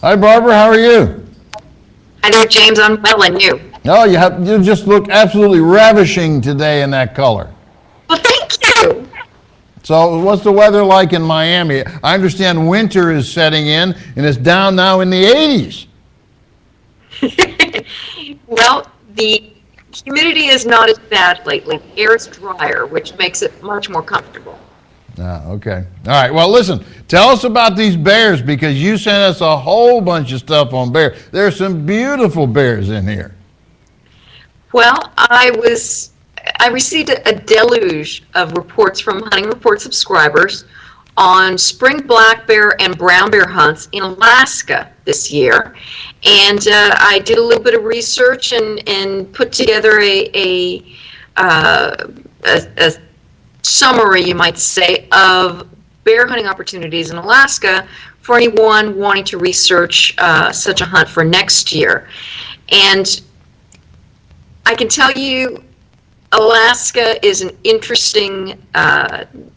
Hi, Barbara. How are you? Hi there, James. I'm well, and you? Oh, you just look absolutely ravishing today in that color. Well, thank you. So what's the weather like in Miami? I understand winter is setting in, and it's down now in the 80s. Well, the humidity is not as bad lately. The air is drier, which makes it much more comfortable. Ah, okay. All right. Well, listen, tell us about these bears, because you sent us a whole bunch of stuff on bears. There's some beautiful bears in here. Well, I received a deluge of reports from Hunting Report subscribers on spring black bear and brown bear hunts in Alaska this year. And I did a little bit of research and put together a summary, you might say, of bear hunting opportunities in Alaska for anyone wanting to research such a hunt for next year. And I can tell you, Alaska is an interesting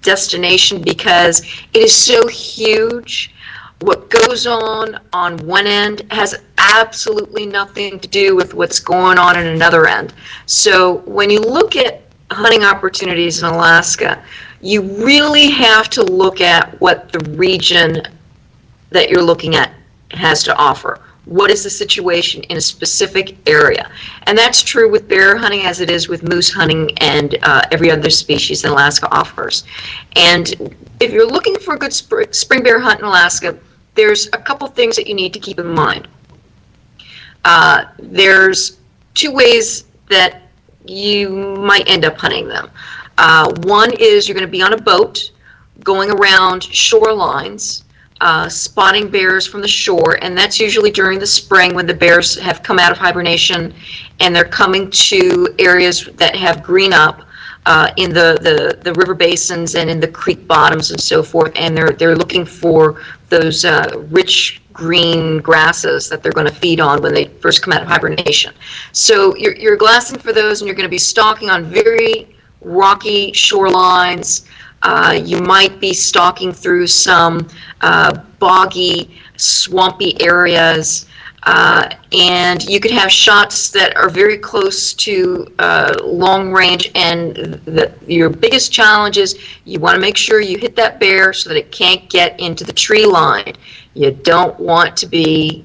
destination because it is so huge. What goes on one end has absolutely nothing to do with what's going on another end. So when you look at hunting opportunities in Alaska, you really have to look at what the region that you're looking at has to offer. What is the situation in a specific area? And that's true with bear hunting as it is with moose hunting and every other species that Alaska offers. And if you're looking for a good spring bear hunt in Alaska, there's a couple things that you need to keep in mind. There's two ways that you might end up hunting them. One is you're going to be on a boat going around shorelines, spotting bears from the shore, and that's usually during the spring when the bears have come out of hibernation and they're coming to areas that have green up in the river basins and in the creek bottoms and so forth, and they're looking for those rich green grasses that they're going to feed on when they first come out of hibernation. So you're glassing for those, and you're going to be stalking on very rocky shorelines. You might be stalking through some boggy, swampy areas, and you could have shots that are very close to long range, and your biggest challenge is you want to make sure you hit that bear so that it can't get into the tree line. You don't want to be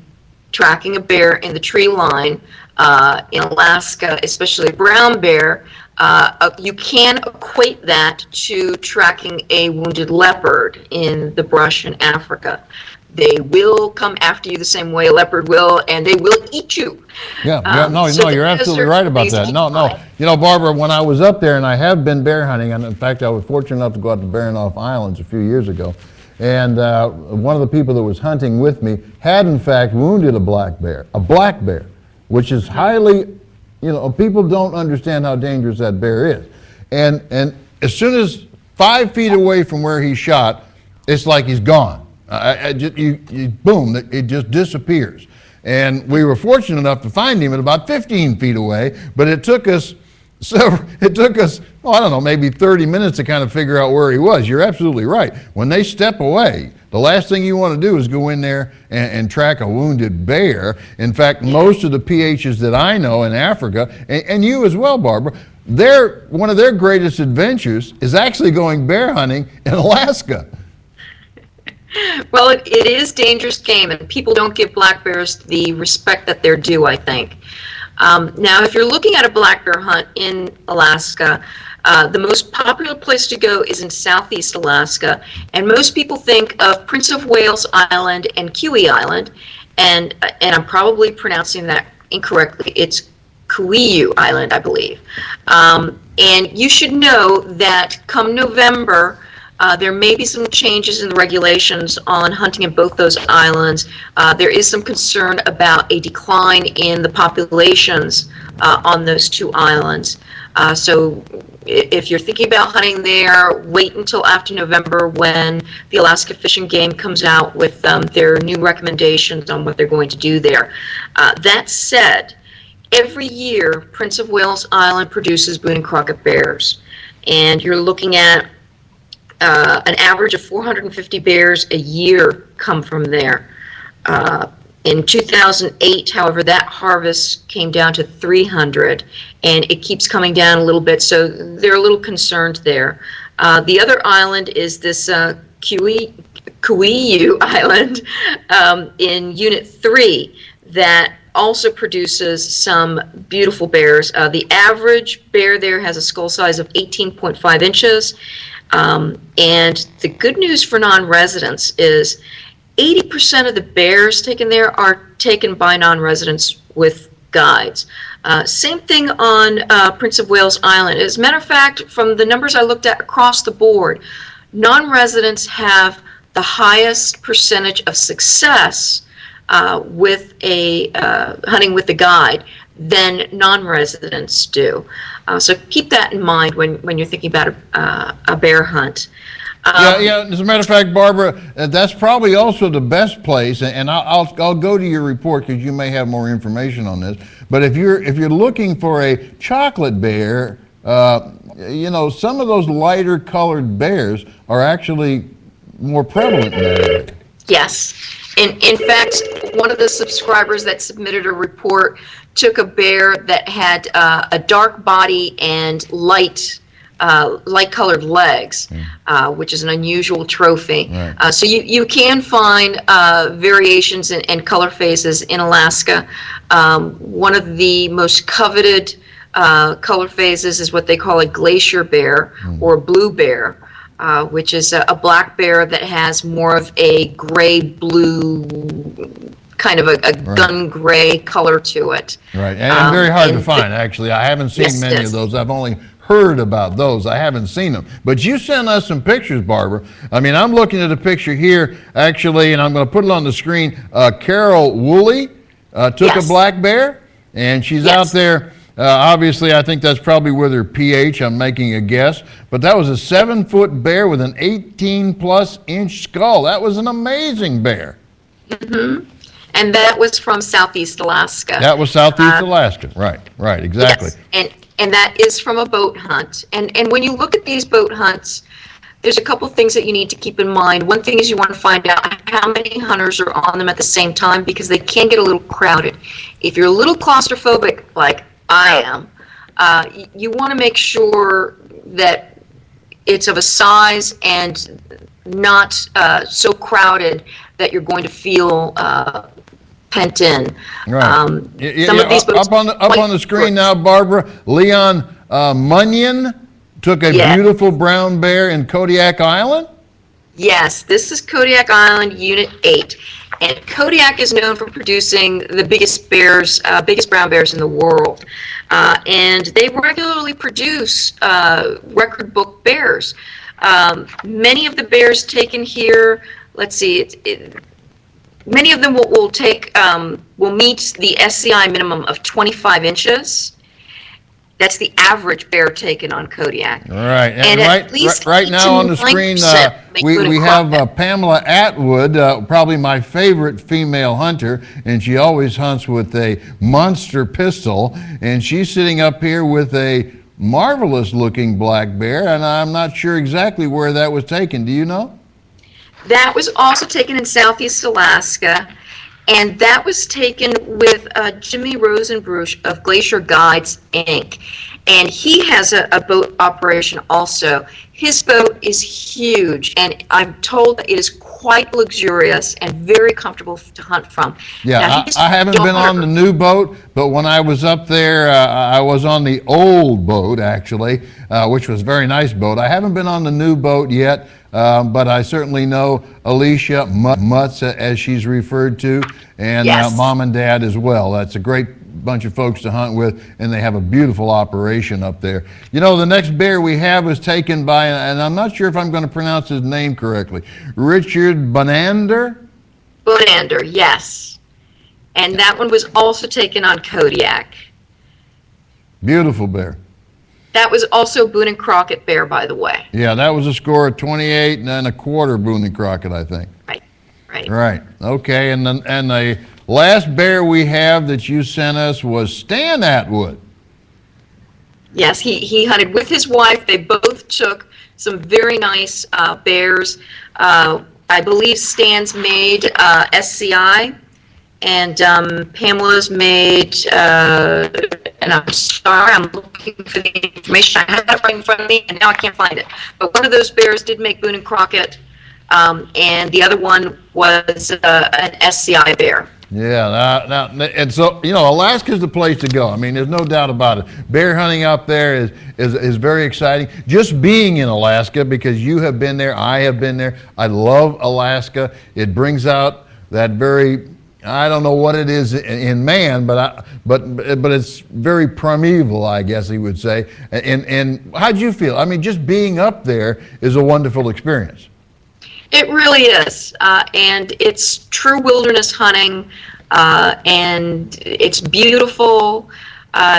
tracking a bear in the tree line in Alaska, especially a brown bear. You can equate that to tracking a wounded leopard in the brush in Africa. They will come after you the same way a leopard will, and they will eat you. No, you're absolutely right about that. No. You know, Barbara, when I was up there, and I have been bear hunting, and in fact, I was fortunate enough to go out to Baranof Islands a few years ago, and one of the people that was hunting with me had, in fact, wounded a black bear, which is highly, people don't understand how dangerous that bear is. And as soon as 5 feet away from where he shot, it's like he's gone. Boom, it just disappears. And we were fortunate enough to find him at about 15 feet away, but it took us, maybe 30 minutes to kind of figure out where he was. You're absolutely right. When they step away, the last thing you want to do is go in there and track a wounded bear. In fact, most of the PHs that I know in Africa, and you as well, Barbara, one of their greatest adventures is actually going bear hunting in Alaska. Well, it is dangerous game, and people don't give black bears the respect that they're due, I think. Now, if you're looking at a black bear hunt in Alaska, the most popular place to go is in southeast Alaska, and most people think of Prince of Wales Island and Kiwi Island, and I'm probably pronouncing that incorrectly. It's Kauai Island, I believe. And you should know that come November, there may be some changes in the regulations on hunting in both those islands. There is some concern about a decline in the populations on those two islands. So if you're thinking about hunting there, wait until after November when the Alaska Fish and Game comes out with their new recommendations on what they're going to do there. That said, every year Prince of Wales Island produces Boone and Crockett bears, and you're looking at an average of 450 bears a year come from there. In 2008, however, that harvest came down to 300, and it keeps coming down a little bit, so they're a little concerned there. The other island is this Kauai Island in Unit 3 that also produces some beautiful bears. The average bear there has a skull size of 18.5 inches, and the good news for non-residents is 80% of the bears taken there are taken by non-residents with guides. Same thing on Prince of Wales Island. As a matter of fact, from the numbers I looked at across the board, non-residents have the highest percentage of success with a hunting with the guide than non-residents do. So keep that in mind when you're thinking about a bear hunt. Yeah. As a matter of fact, Barbara, that's probably also the best place. And I'll go to your report because you may have more information on this. But if you're looking for a chocolate bear, some of those lighter colored bears are actually more prevalent in that area. Yes. In fact, one of the subscribers that submitted a report took a bear that had a dark body and light-colored legs, which is an unusual trophy. Right. So you can find variations in color phases in Alaska. One of the most coveted color phases is what they call a glacier bear or blue bear. Which is a black bear that has more of a gray-blue, kind of a gun gray color to it. Right, and very hard to find, actually. I haven't seen many of those. I've only heard about those. I haven't seen them. But you sent us some pictures, Barbara. I mean, I'm looking at a picture here, actually, and I'm going to put it on the screen. Carol Woolley took a black bear, and she's out there. Obviously, I think that's probably with her pH. I'm making a guess. But that was a 7-foot bear with an 18-plus inch skull. That was an amazing bear. Mm-hmm. And that was from Southeast Alaska. That was Southeast Alaska. Right, exactly. Yes. And that is from a boat hunt. And when you look at these boat hunts, there's a couple things that you need to keep in mind. One thing is you want to find out how many hunters are on them at the same time because they can get a little crowded. If you're a little claustrophobic, like I am, you want to make sure that it's of a size and not so crowded that you're going to feel pent in. Right. Some of these boats up on the screen now, Barbara, Leon Munyon took a beautiful brown bear in Kodiak Island? Yes, this is Kodiak Island, Unit 8. And Kodiak is known for producing the biggest brown bears in the world. And they regularly produce record book bears. Many of the bears taken here, let's see, many of them will meet the SCI minimum of 25 inches. That's the average bear taken on Kodiak. Right, and right now on the screen, we have Pamela Atwood, probably my favorite female hunter, and she always hunts with a monster pistol, and she's sitting up here with a marvelous looking black bear, and I'm not sure exactly where that was taken. Do you know? That was also taken in Southeast Alaska. And that was taken with Jimmy Rosenbruch of Glacier Guides, Inc. And he has a boat operation also. His boat is huge, and I'm told that it is quite luxurious and very comfortable to hunt from. Yeah, I haven't been on the new boat, but when I was up there, I was on the old boat, actually, which was a very nice boat. I haven't been on the new boat yet. But I certainly know Alicia Mutz, as she's referred to, and Mom and Dad as well. That's a great bunch of folks to hunt with, and they have a beautiful operation up there. You know, the next bear we have was taken by, and I'm not sure if I'm going to pronounce his name correctly, Richard Bonander? Bonander, yes. And that one was also taken on Kodiak. Beautiful bear. That was also Boone and Crockett bear, by the way. Yeah, that was a score of 28 and a quarter Boone and Crockett, I think. Right. Okay, and the last bear we have that you sent us was Stan Atwood. Yes, he hunted with his wife. They both took some very nice bears. I believe Stan's made SCI, and Pamela's made, and I'm sorry, I'm looking for the information. I had it right in front of me, and now I can't find it. But one of those bears did make Boone and Crockett, and the other one was an SCI bear. Yeah, and so, you know, Alaska's the place to go. I mean, there's no doubt about it. Bear hunting up there is very exciting. Just being in Alaska, because you have been there, I have been there. I love Alaska. It brings out that very, I don't know what it is in man, but it's very primeval, I guess he would say. And how'd you feel? I mean, just being up there is a wonderful experience. It really is, and it's true wilderness hunting, and it's beautiful.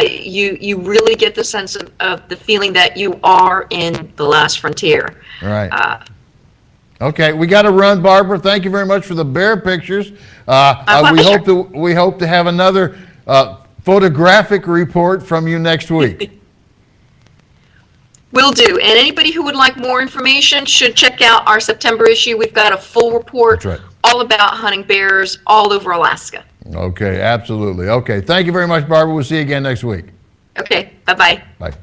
You really get the sense of the feeling that you are in the last frontier. Right. Okay, we got to run, Barbara. Thank you very much for the bear pictures. We hope to have another photographic report from you next week. Will do. And anybody who would like more information should check out our September issue. We've got a full report all about hunting bears all over Alaska. Okay, absolutely. Okay, thank you very much, Barbara. We'll see you again next week. Okay, bye-bye. Bye.